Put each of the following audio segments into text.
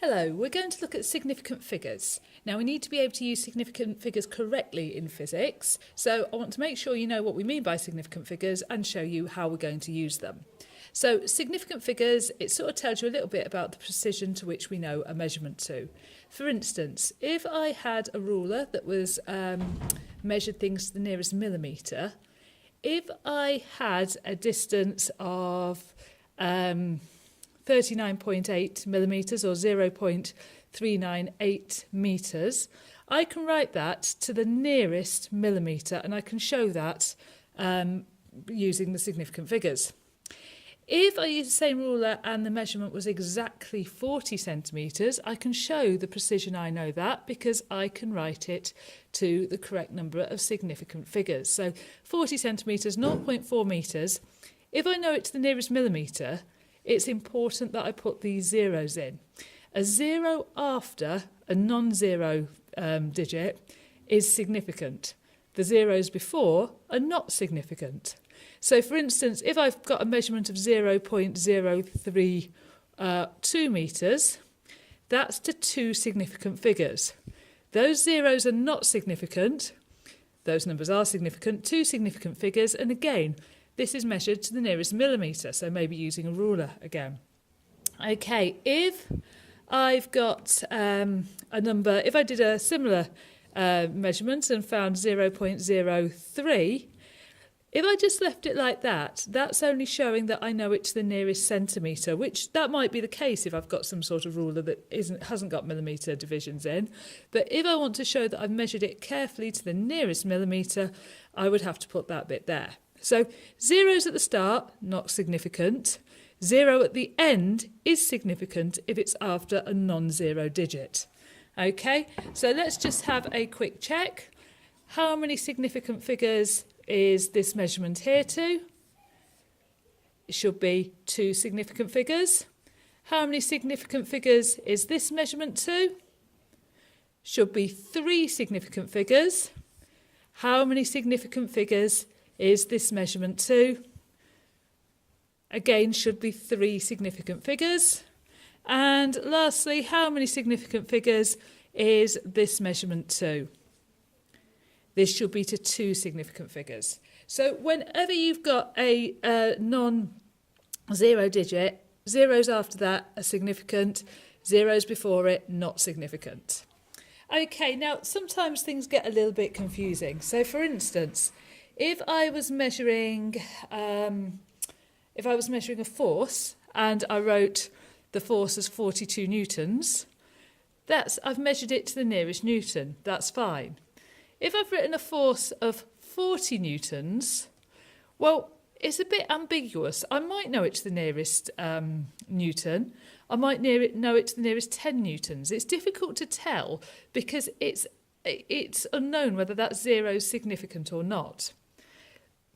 Hello, we're going to look at significant figures. Now we need to be able to use significant figures correctly in physics, so I want to make sure you know what we mean by significant figures and show you how we're going to use them. So significant figures, it sort of tells you a little bit about the precision to which we know a measurement to. For instance, if I had a ruler that was measured things to the nearest millimetre, if I had a distance of 39.8 millimetres or 0.398 metres, I can write that to the nearest millimetre, and I can show that using the significant figures. If I use the same ruler and the measurement was exactly 40 centimetres, I can show the precision I know that because I can write it to the correct number of significant figures. So 40 centimetres, 0.4 metres. If I know it to the nearest millimetre, it's important that I put these zeros in. A zero after a non-zero digit is significant. The zeros before are not significant. So, for instance, if I've got a measurement of 0.032 metres, that's to two significant figures. Those zeros are not significant. Those numbers are significant, two significant figures, and again, this is measured to the nearest millimetre, so maybe using a ruler again. Okay, if I've got a number, if I did a similar measurement and found 0.03, if I just left it like that, that's only showing that I know it to the nearest centimetre, which that might be the case if I've got some sort of ruler that hasn't got millimetre divisions in. But if I want to show that I've measured it carefully to the nearest millimetre, I would have to put that bit there. So zeros at the start, not significant. Zero at the end is significant if it's after a non-zero digit. Okay, so let's just have a quick check. How many significant figures is this measurement here to? It should be two significant figures. How many significant figures is this measurement to? Should be three significant figures. How many significant figures is this measurement to? Again, should be three significant figures. And lastly, how many significant figures is this measurement to? This should be to two significant figures. So whenever you've got a non-zero digit, zeros after that are significant, zeros before it not significant. Okay, now sometimes things get a little bit confusing. So for instance, if I was measuring a force and I wrote the force as 42 newtons, I've measured it to the nearest newton. That's fine. If I've written a force of 40 newtons, well, it's a bit ambiguous. I might know it to the nearest newton. I might know it to the nearest 10 newtons. It's difficult to tell because it's unknown whether that zero is significant or not.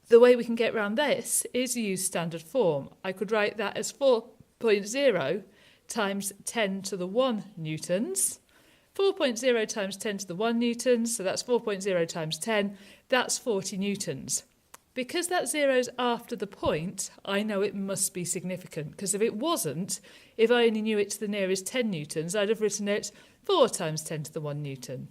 The way we can get around this is use standard form. I could write that as 4.0 times 10 to the 1 newtons. 4.0 times 10 to the 1 newtons, so that's 4.0 times 10, that's 40 newtons. Because that zero's after the point, I know it must be significant, because if it wasn't, if I only knew it to the nearest 10 newtons, I'd have written it 4 times 10 to the 1 newton.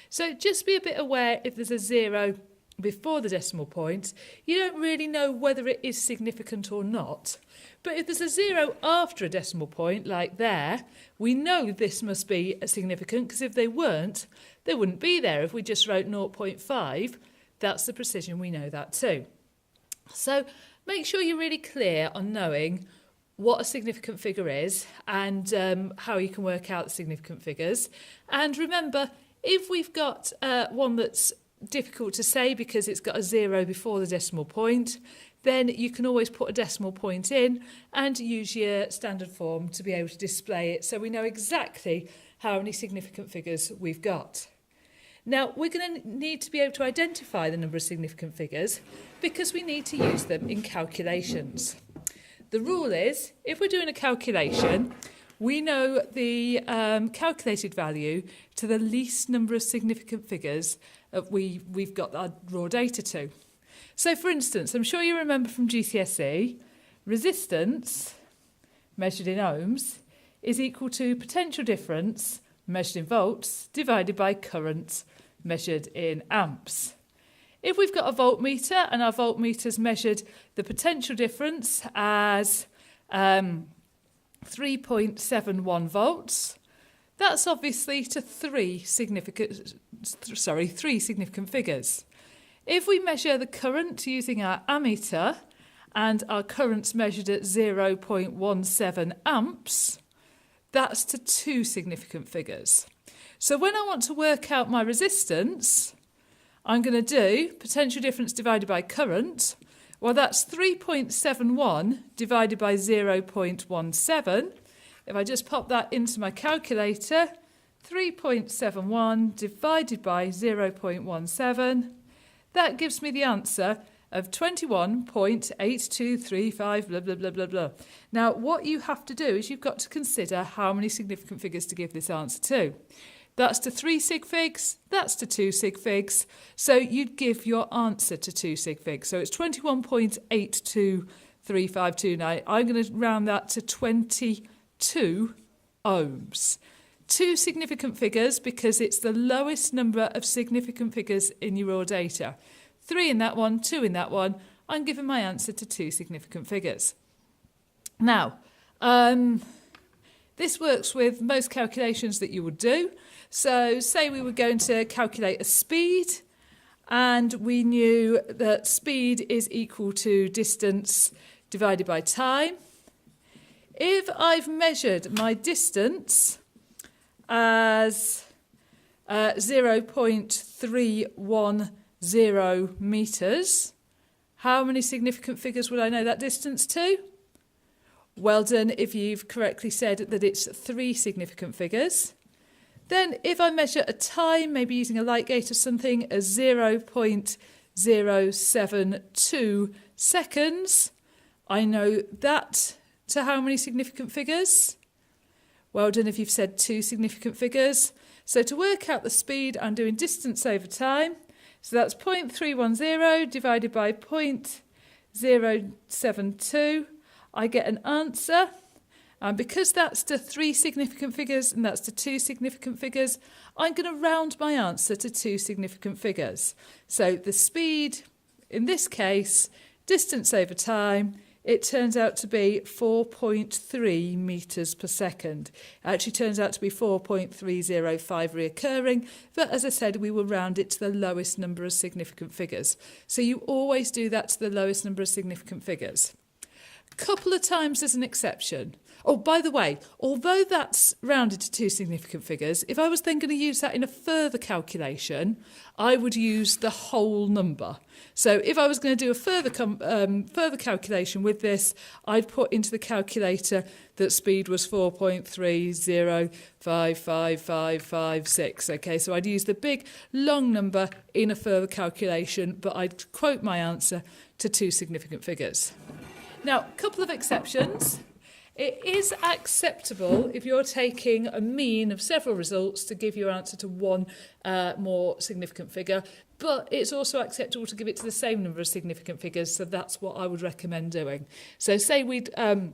So just be a bit aware if there's a zero before the decimal point, you don't really know whether it is significant or not. But if there's a zero after a decimal point, like there, we know this must be significant because if they weren't, they wouldn't be there. If we just wrote 0.5, that's the precision we know that too. So make sure you're really clear on knowing what a significant figure is and how you can work out the significant figures. And remember, if we've got one that's difficult to say because it's got a zero before the decimal point, then you can always put a decimal point in and use your standard form to be able to display it so we know exactly how many significant figures we've got. Now, we're going to need to be able to identify the number of significant figures because we need to use them in calculations. The rule is, if we're doing a calculation, we know the calculated value to the least number of significant figures that we've got our raw data to. So, for instance, I'm sure you remember from GCSE, resistance, measured in ohms, is equal to potential difference measured in volts divided by current measured in amps. If we've got a voltmeter and our voltmeter's measured the potential difference as 3.71 volts, that's obviously to three significant figures. If we measure the current using our ammeter and our current's measured at 0.17 amps, that's to two significant figures. So when I want to work out my resistance, I'm going to do potential difference divided by current. Well, that's 3.71 divided by 0.17. If I just pop that into my calculator, 3.71 divided by 0.17, that gives me the answer of 21.8235, blah, blah, blah, blah, blah. Now, what you have to do is you've got to consider how many significant figures to give this answer to. That's to 3 sig figs, that's to 2 sig figs. So you'd give your answer to 2 sig figs. So it's 21.823529. I'm going to round that to 22 ohms. Two significant figures because it's the lowest number of significant figures in your raw data. 3 in that one, 2 in that one. I'm giving my answer to two significant figures. Now, this works with most calculations that you would do. So say we were going to calculate a speed and we knew that speed is equal to distance divided by time. If I've measured my distance as 0.310 metres, how many significant figures would I know that distance to? Well done if you've correctly said that it's 3 significant figures. Then if I measure a time, maybe using a light gauge or something, as 0.072 seconds, I know that to how many significant figures? Well done if you've said 2 significant figures. So to work out the speed, I'm doing distance over time. So that's 0.310 divided by 0.072. I get an answer. And because that's to 3 significant figures and that's to 2 significant figures, I'm going to round my answer to 2 significant figures. So the speed, in this case, distance over time, it turns out to be 4.3 metres per second. It actually turns out to be 4.305 reoccurring, but as I said, we will round it to the lowest number of significant figures. So you always do that to the lowest number of significant figures. Couple of times as an exception. Oh, by the way, although that's rounded to 2 significant figures, if I was then going to use that in a further calculation, I would use the whole number. So if I was going to do a further calculation with this, I'd put into the calculator that speed was 4.3055556. Okay, so I'd use the big long number in a further calculation, but I'd quote my answer to 2 significant figures. Now, a couple of exceptions. It is acceptable if you're taking a mean of several results to give your answer to one more significant figure, but it's also acceptable to give it to the same number of significant figures, so that's what I would recommend doing. So say we'd we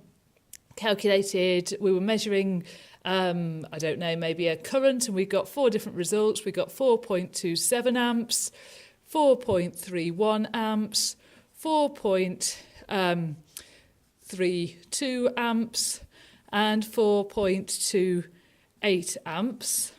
were measuring, I don't know, maybe a current, and we got 4 different results. We got 4.27 amps, 4.31 amps, 4.32 amps and 4.28 amps.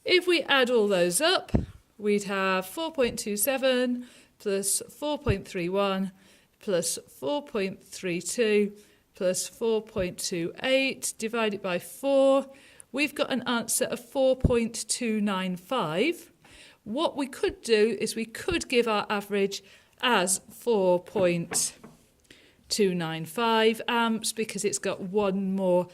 If we add all those up, we'd have 4.27 plus 4.31 plus 4.32 plus 4.28 divided by 4. We've got an answer of 4.295. What we could do is we could give our average as 4.295 amps because it's got one more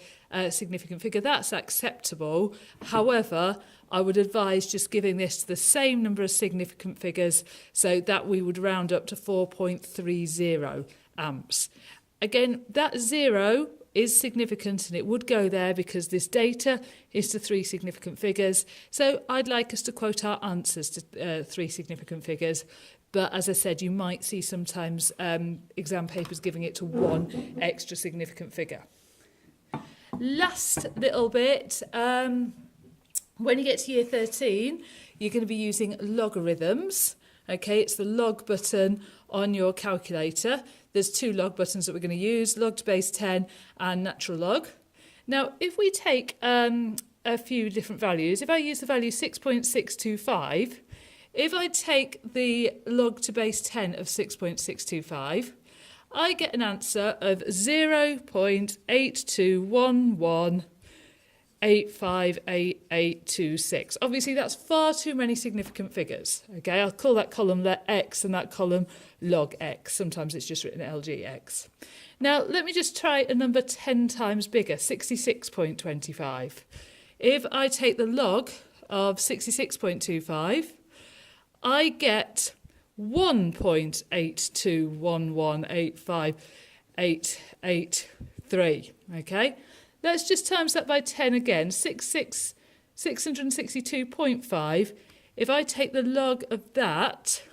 significant figure. That's acceptable. However, I would advise just giving this the same number of significant figures so that we would round up to 4.30 amps. Again, that 0 is significant and it would go there because this data is to 3 significant figures. So I'd like us to quote our answers to 3 significant figures. But as I said, you might see sometimes exam papers giving it to 1 extra significant figure. Last little bit, when you get to year 13, you're going to be using logarithms. Okay, it's the log button on your calculator. There's two log buttons that we're going to use, log to base 10 and natural log. Now, if we take a few different values, if I use the value 6.625, if I take the log to base 10 of 6.625, I get an answer of 0.8211858826. Obviously, that's far too many significant figures. Okay, I'll call that column x and that column log x. Sometimes it's just written LGX. Now, let me just try a number 10 times bigger, 66.25. If I take the log of 66.25, I get 1.8211858883. Okay, let's just times that by 10 again, 662.5. If I take the log of that,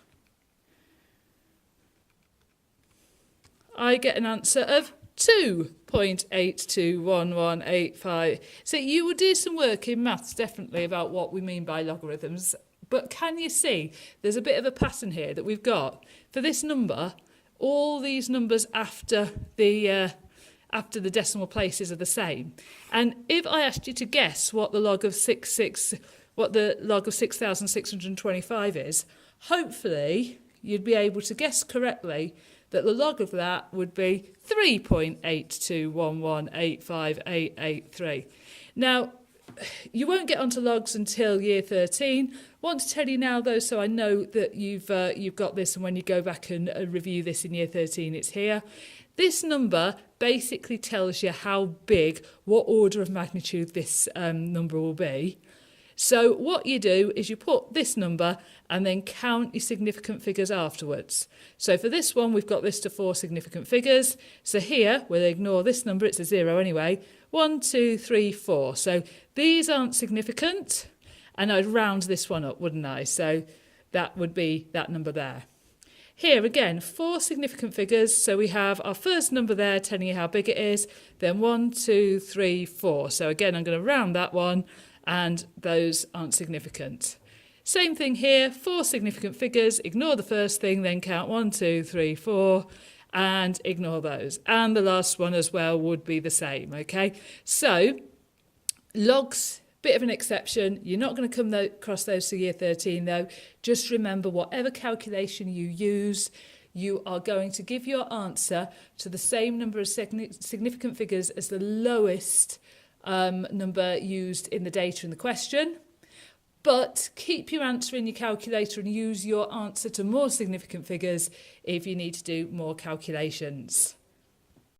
I get an answer of 2.821185. So you will do some work in maths definitely about what we mean by logarithms. But can you see there's a bit of a pattern here that we've got for this number? All these numbers after the decimal places are the same. And if I asked you to guess what the log of 6,625 is, hopefully you'd be able to guess correctly that the log of that would be 3.8211858883. Now, you won't get onto logs until year 13. Want to tell you now, though, so I know that you've got this, and when you go back and review this in year 13, it's here. This number basically tells you how big, what order of magnitude this number will be. So what you do is you put this number and then count your significant figures afterwards. So for this one, we've got this to 4 significant figures. So here, we'll ignore this number, it's a 0 anyway. 1, 2, 3, 4. So these aren't significant, and I'd round this one up, wouldn't I? So that would be that number there. Here again, 4 significant figures. So we have our first number there telling you how big it is, then 1, 2, 3, 4. So again, I'm going to round that one, and those aren't significant. Same thing here, 4 significant figures, ignore the first thing, then count 1, 2, 3, 4, and ignore those. And the last one as well would be the same, okay? So, logs, bit of an exception. You're not going to come across those to year 13 though. Just remember, whatever calculation you use, you are going to give your answer to the same number of significant figures as the lowest number used in the data in the question. But keep your answer in your calculator and use your answer to more significant figures if you need to do more calculations.